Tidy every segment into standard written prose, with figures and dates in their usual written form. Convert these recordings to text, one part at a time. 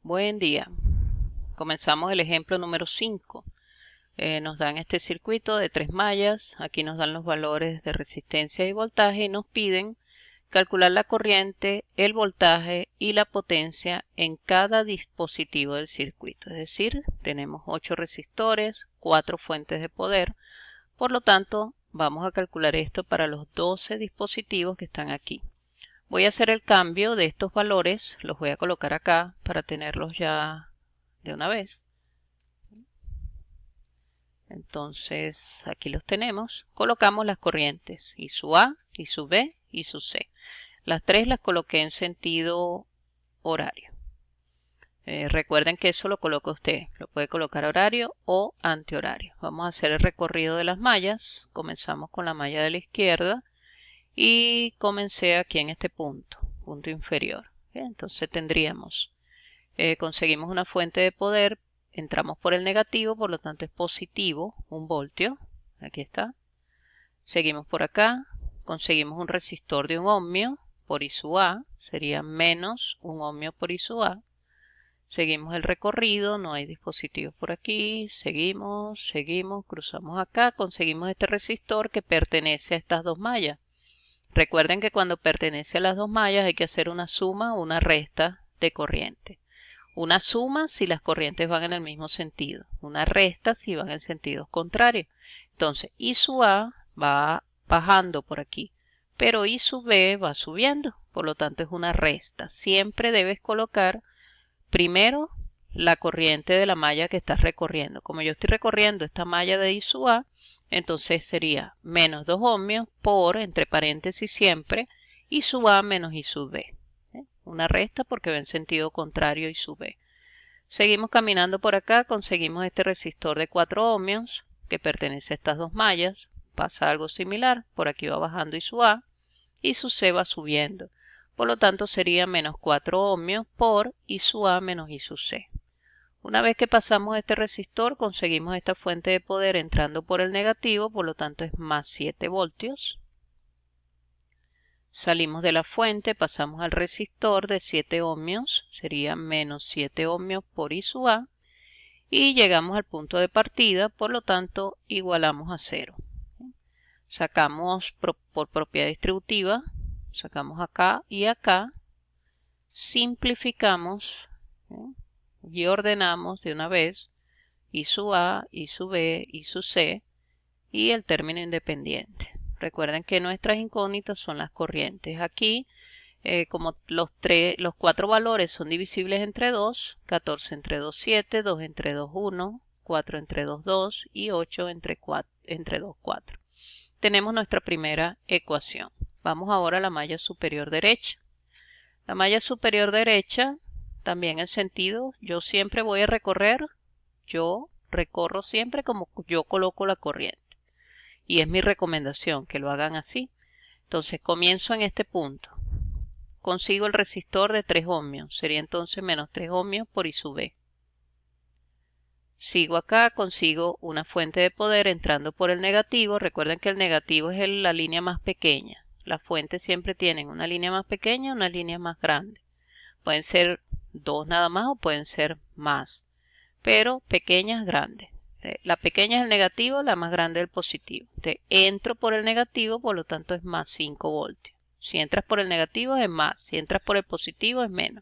Buen día. Comenzamos el ejemplo número 5. Nos dan este circuito de 3 mallas. Aquí nos dan los valores de resistencia y voltaje y nos piden calcular la corriente, el voltaje y la potencia en cada dispositivo del circuito. Es decir, tenemos 8 resistores, 4 fuentes de poder. Por lo tanto, vamos a calcular esto para los 12 dispositivos que están aquí. Voy a hacer el cambio de estos valores, los voy a colocar acá para tenerlos ya de una vez. Entonces aquí los tenemos. Colocamos las corrientes I sub A, I sub B y sub C. Las tres las coloqué en sentido horario. Recuerden que eso lo coloca usted. Lo puede colocar horario o antihorario. Vamos a hacer el recorrido de las mallas. Comenzamos con la malla de la izquierda y comencé aquí en este punto inferior. Bien, entonces tendríamos, conseguimos una fuente de poder. Entramos por el negativo, por lo tanto es positivo, 1 voltio. Aquí está. Seguimos por acá. Conseguimos un resistor de 1 ohmio por I sub A. Sería menos 1 ohmio por I sub A. Seguimos el recorrido. No hay dispositivos por aquí. Seguimos, cruzamos acá. Conseguimos este resistor que pertenece a estas dos mallas. Recuerden que cuando pertenece a las dos mallas hay que hacer una suma o una resta de corriente. Una suma si las corrientes van en el mismo sentido. Una resta si van en sentidos contrarios. Entonces, I sub A va bajando por aquí, pero I sub B va subiendo. Por lo tanto, es una resta. Siempre debes colocar primero la corriente de la malla que estás recorriendo. Como yo estoy recorriendo esta malla de I sub A, entonces sería menos 2 ohmios por, entre paréntesis siempre, I sub A menos I sub B. Una resta porque va en sentido contrario I sub B. Seguimos caminando por acá, conseguimos este resistor de 4 ohmios que pertenece a estas dos mallas. Pasa algo similar, por aquí va bajando I sub A y sub C va subiendo. Por lo tanto sería menos 4 ohmios por I sub A menos I sub C. Una vez que pasamos este resistor, conseguimos esta fuente de poder entrando por el negativo, por lo tanto es más 7 voltios. Salimos de la fuente, pasamos al resistor de 7 ohmios, sería menos 7 ohmios por I sub A, y llegamos al punto de partida, por lo tanto igualamos a 0. Sacamos por propiedad distributiva, sacamos acá y acá, simplificamos y ordenamos de una vez I sub A, I sub B, I sub C y el término independiente. Recuerden que nuestras incógnitas son las corrientes. Aquí, como los 4 valores son divisibles entre 2, 14 entre 2, 7, 2 entre 2, 1, 4 entre 2, 2 y 8 entre 2, 4. Tenemos nuestra primera ecuación. Vamos ahora a la malla superior derecha. La malla superior derecha, también el sentido, yo siempre voy a recorrer, yo recorro siempre como yo coloco la corriente. Y es mi recomendación que lo hagan así. Entonces comienzo en este punto. Consigo el resistor de 3 ohmios. Sería entonces menos 3 ohmios por I sub B. Sigo acá, consigo una fuente de poder entrando por el negativo. Recuerden que el negativo es la línea más pequeña. Las fuentes siempre tienen una línea más pequeña y una línea más grande. Pueden ser 2 nada más o pueden ser más. Pero pequeñas, grandes. La pequeña es el negativo, la más grande el positivo. Entro por el negativo, por lo tanto es más 5 voltios. Si entras por el negativo es más, si entras por el positivo es menos.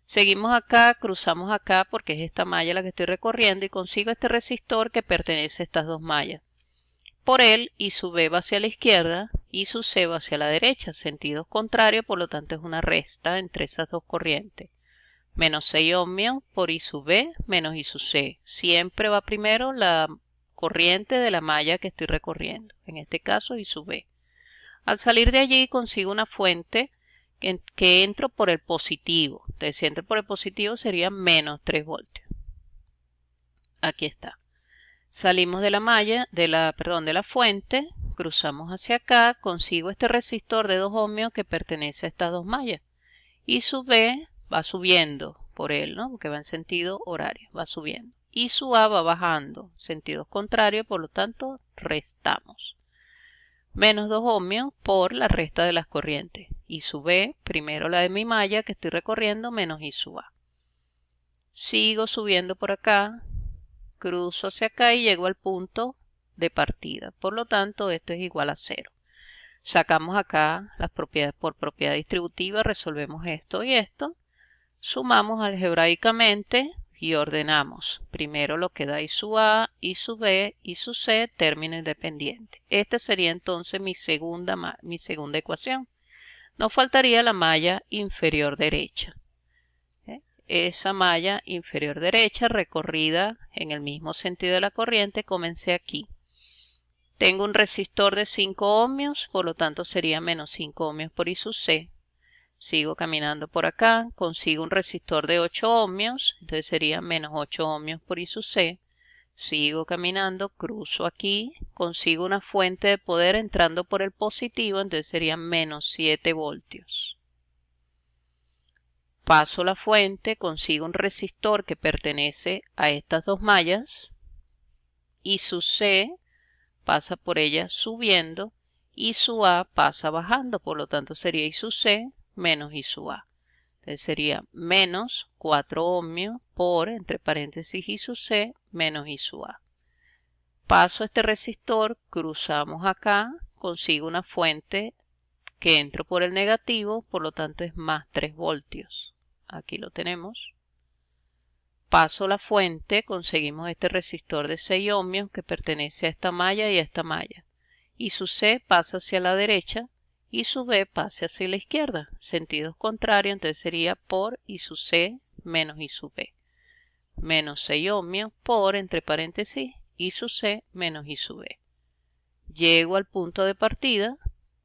Seguimos acá, cruzamos acá porque es esta malla la que estoy recorriendo y consigo este resistor que pertenece a estas dos mallas. Por él, I sub B va hacia la izquierda y sub C va hacia la derecha, sentidos contrarios, por lo tanto es una resta entre esas dos corrientes. Menos 6 ohmios por I sub B menos I sub C. Siempre va primero la corriente de la malla que estoy recorriendo. En este caso I sub B. Al salir de allí consigo una fuente que entro por el positivo. Entonces si entro por el positivo sería menos 3 voltios. Aquí está. Salimos de la malla, de la fuente, cruzamos hacia acá, consigo este resistor de 2 ohmios que pertenece a estas dos mallas. I sub B va subiendo por él, ¿no? Porque va en sentido horario, va subiendo. I sub A va bajando, sentidos contrarios, por lo tanto restamos. Menos 2 ohmios por la resta de las corrientes. I sub B, primero la de mi malla que estoy recorriendo, menos I sub A. Sigo subiendo por acá, cruzo hacia acá y llego al punto de partida. Por lo tanto, esto es igual a 0. Sacamos acá las propiedades por propiedad distributiva, resolvemos esto y esto. Sumamos algebraicamente y ordenamos. Primero lo que da I sub A, I sub B, I sub C, término independiente. Esta sería entonces mi segunda ecuación. Nos faltaría la malla inferior derecha. Esa malla inferior derecha recorrida en el mismo sentido de la corriente, comencé aquí. Tengo un resistor de 5 ohmios, por lo tanto sería menos 5 ohmios por I sub C. Sigo caminando por acá, consigo un resistor de 8 ohmios, entonces sería menos 8 ohmios por I sub C. Sigo caminando, cruzo aquí, consigo una fuente de poder entrando por el positivo, entonces sería menos 7 voltios. Paso la fuente, consigo un resistor que pertenece a estas dos mallas. I sub C pasa por ella subiendo, I sub A pasa bajando, por lo tanto sería I sub C menos I sub A. Entonces sería menos 4 ohmios por, entre paréntesis, I sub C menos I sub A. Paso este resistor, cruzamos acá, consigo una fuente que entro por el negativo, por lo tanto es más 3 voltios. Aquí lo tenemos. Paso la fuente, conseguimos este resistor de 6 ohmios que pertenece a esta malla y a esta malla. I sub C pasa hacia la derecha, I sub B pasa hacia la izquierda. Sentidos contrarios, entonces sería por I sub C menos I sub B. Menos 6 ohmios por, entre paréntesis, I sub C menos I sub B. Llego al punto de partida,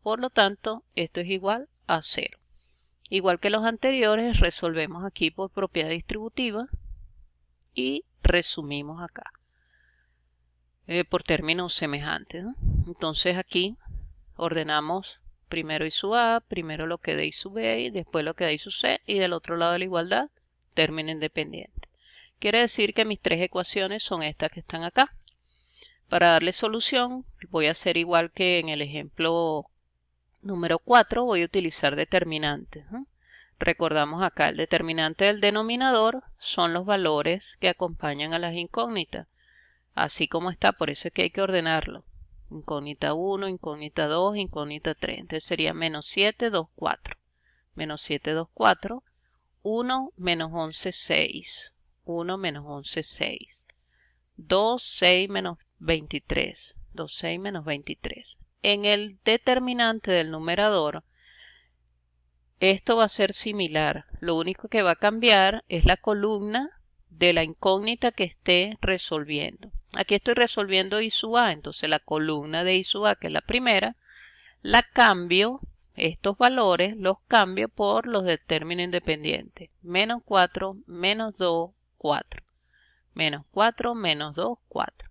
por lo tanto, esto es igual a 0. Igual que los anteriores, resolvemos aquí por propiedad distributiva y resumimos acá por términos semejantes, ¿no? Entonces aquí ordenamos primero I sub A, primero lo que da I sub B y después lo que da I sub C, y del otro lado de la igualdad, término independiente. Quiere decir que mis tres ecuaciones son estas que están acá. Para darle solución voy a hacer igual que en el ejemplo número 4, voy a utilizar determinantes, ¿no? Recordamos acá, el determinante del denominador son los valores que acompañan a las incógnitas. Así como está, por eso es que hay que ordenarlo. Incógnita 1, incógnita 2, incógnita 3. Entonces sería menos 7, 2, 4. Menos 7, 2, 4. 1, menos 11, 6. 1, menos 11, 6. 2, 6, menos 23. 2, 6, menos 23. En el determinante del numerador, esto va a ser similar. Lo único que va a cambiar es la columna de la incógnita que esté resolviendo. Aquí estoy resolviendo I sub A, entonces la columna de I sub A, que es la primera, la cambio, estos valores los cambio por los del término independiente. Menos 4, menos 2, 4. Menos 4, menos 2, 4.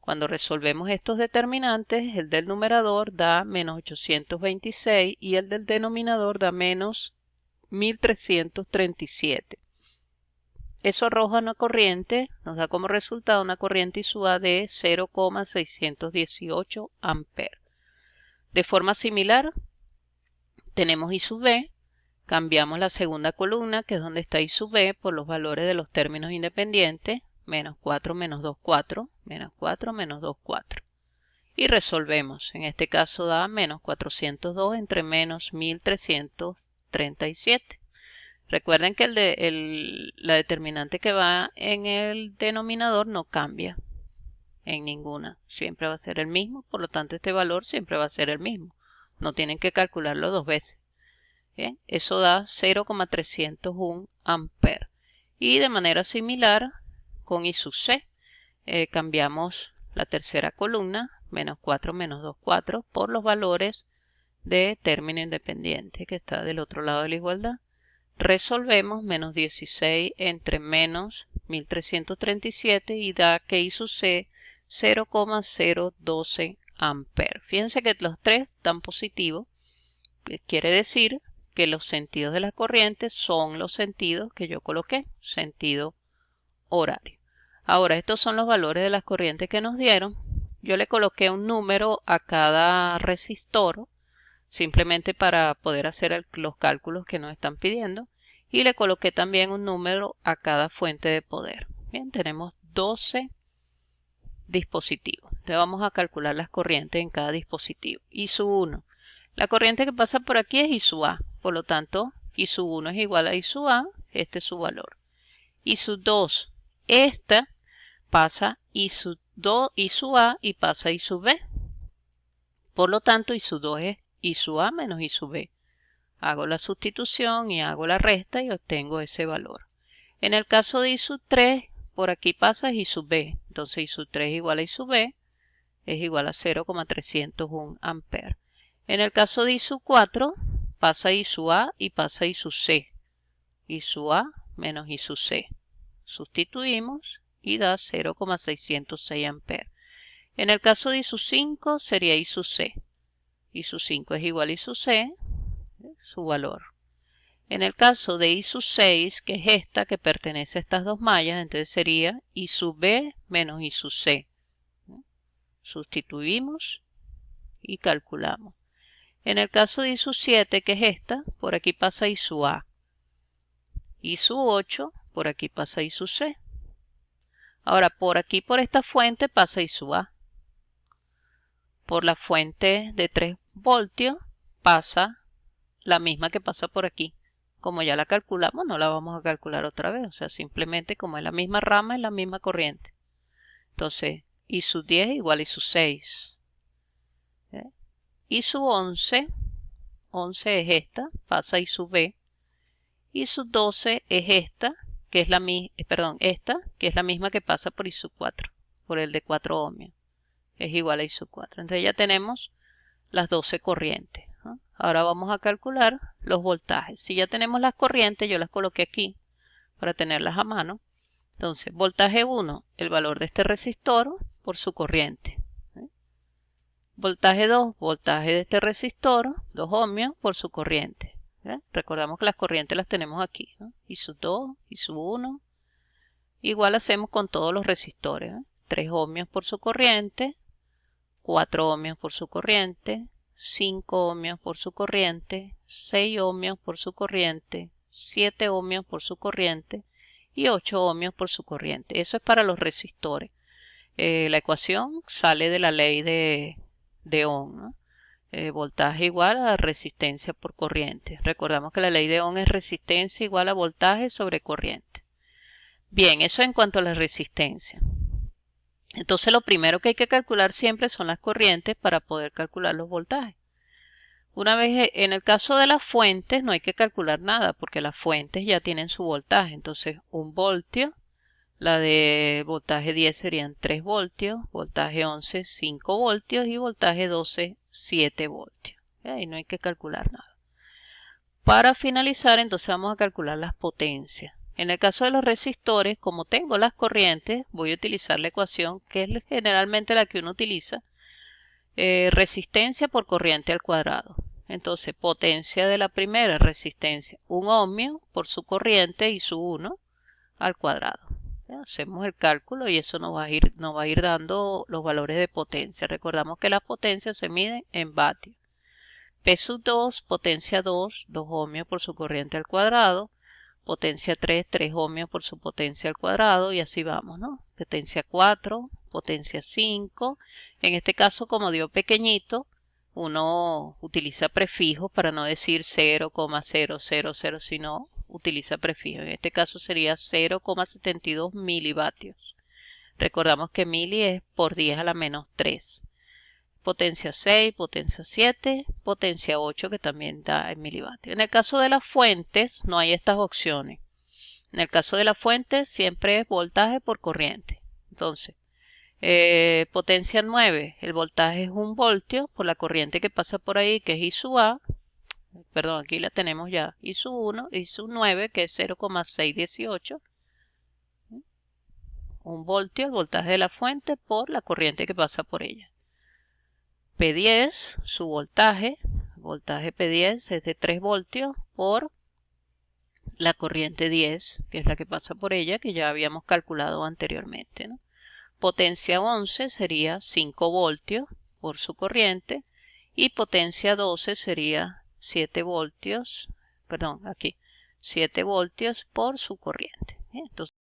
Cuando resolvemos estos determinantes, el del numerador da menos 826 y el del denominador da menos 1337. Eso arroja una corriente, nos da como resultado una corriente I sub A de 0,618 amperes. De forma similar, tenemos I sub B, cambiamos la segunda columna, que es donde está I sub B, por los valores de los términos independientes, menos 4, menos 2, 4, menos 4, menos 2, 4. Y resolvemos. En este caso da menos 402 entre menos 1337. Recuerden que la determinante que va en el denominador no cambia en ninguna. Siempre va a ser el mismo, por lo tanto este valor siempre va a ser el mismo. No tienen que calcularlo dos veces. ¿Bien? Eso da 0,301 amperes. Y de manera similar, con I sub C, cambiamos la tercera columna, menos 4, menos 2, 4, por los valores de término independiente que está del otro lado de la igualdad. Resolvemos menos 16 entre menos 1337 y da que I sub C 0,012 amperes. Fíjense que los tres dan positivo, que quiere decir que los sentidos de las corrientes son los sentidos que yo coloqué, sentido horario. Ahora, estos son los valores de las corrientes que nos dieron. Yo le coloqué un número a cada resistor, simplemente para poder hacer los cálculos que nos están pidiendo. y le coloqué también un número a cada fuente de poder. Bien, tenemos 12 dispositivos. Entonces vamos a calcular las corrientes en cada dispositivo. I sub 1. La corriente que pasa por aquí es I sub A. Por lo tanto, I sub 1 es igual a I sub A. Este es su valor. I sub 2. Esta pasa I sub A y pasa I sub B. Por lo tanto, I sub 2 es I sub A menos I sub B. Hago la sustitución y hago la resta y obtengo ese valor. En el caso de I sub 3, por aquí pasa I sub B. Entonces I sub 3 igual a I sub B es igual a 0,301 amperes. En el caso de I sub 4, pasa I sub A y pasa I sub C. I sub A menos I sub C. Sustituimos y da 0,606 amperes. En el caso de I sub 5 sería I sub C. I sub 5 es igual a I sub C, su valor. En el caso de I sub 6, que es esta que pertenece a estas dos mallas, entonces sería I sub B menos I sub C. Sustituimos y calculamos. En el caso de I sub 7, que es esta, por aquí pasa I sub A. I sub 8, por aquí pasa I sub C. Ahora, por aquí, por esta fuente, pasa I sub A. Por la fuente de 3 voltios, pasa la misma que pasa por aquí. Como ya la calculamos, no la vamos a calcular otra vez. O sea, simplemente como es la misma rama, es la misma corriente. Entonces, I sub 10 igual a I sub 6. I sub 11, 11 es esta, pasa I sub B. I sub 12 es esta, que es la misma que pasa por I sub 4, por el de 4 ohmios. Es igual a I sub 4. Entonces ya tenemos las 12 corrientes. Ahora vamos a calcular los voltajes. Si ya tenemos las corrientes, yo las coloqué aquí para tenerlas a mano. Entonces, voltaje 1, el valor de este resistor por su corriente. Voltaje 2, voltaje de este resistor, 2 ohmios por su corriente. Recordamos que las corrientes las tenemos aquí. I sub 2, I sub 1. Igual hacemos con todos los resistores. 3 ohmios por su corriente, 4 ohmios por su corriente, 5 ohmios por su corriente, 6 ohmios por su corriente, 7 ohmios por su corriente y 8 ohmios por su corriente. Eso es para los resistores. La ecuación sale de la ley de Ohm, ¿no? Voltaje igual a resistencia por corriente. Recordamos que la ley de Ohm es resistencia igual a voltaje sobre corriente. Bien, eso en cuanto a la resistencia. Entonces lo primero que hay que calcular siempre son las corrientes para poder calcular los voltajes. Una vez en el caso de las fuentes no hay que calcular nada porque las fuentes ya tienen su voltaje. Entonces 1 voltio, la de voltaje 10 serían 3 voltios, voltaje 11 5 voltios y voltaje 12 7 voltios. Ahí no hay que calcular nada. Para finalizar entonces vamos a calcular las potencias. En el caso de los resistores, como tengo las corrientes, voy a utilizar la ecuación que es generalmente la que uno utiliza. Resistencia por corriente al cuadrado. Entonces, potencia de la primera resistencia, 1 ohmio por su corriente I sub 1 al cuadrado. Hacemos el cálculo y eso nos va a ir dando los valores de potencia. Recordamos que las potencias se miden en vatios. P sub 2, potencia 2, 2 ohmios por su corriente al cuadrado. Potencia 3, 3 ohmios por su potencia al cuadrado y así vamos, ¿no? Potencia 4, potencia 5. En este caso, como dio pequeñito, uno utiliza prefijos para no decir 0,000, sino utiliza prefijos. En este caso sería 0,72 milivatios. Recordamos que mili es por 10 a la menos 3. Potencia 6, potencia 7, potencia 8 que también da en milivatios. En el caso de las fuentes no hay estas opciones. En el caso de las fuentes siempre es voltaje por corriente. Entonces, potencia 9, el voltaje es 1 voltio por la corriente que pasa por ahí que es I sub A. Perdón, aquí la tenemos ya. I sub 1, I sub 9 que es 0,618. 1 voltio, el voltaje de la fuente por la corriente que pasa por ella. P10, su voltaje P10 es de 3 voltios por la corriente 10, que es la que pasa por ella, que ya habíamos calculado anteriormente, ¿no? Potencia 11 sería 5 voltios por su corriente y potencia 12 sería 7 voltios, perdón, aquí, 7 voltios por su corriente. Entonces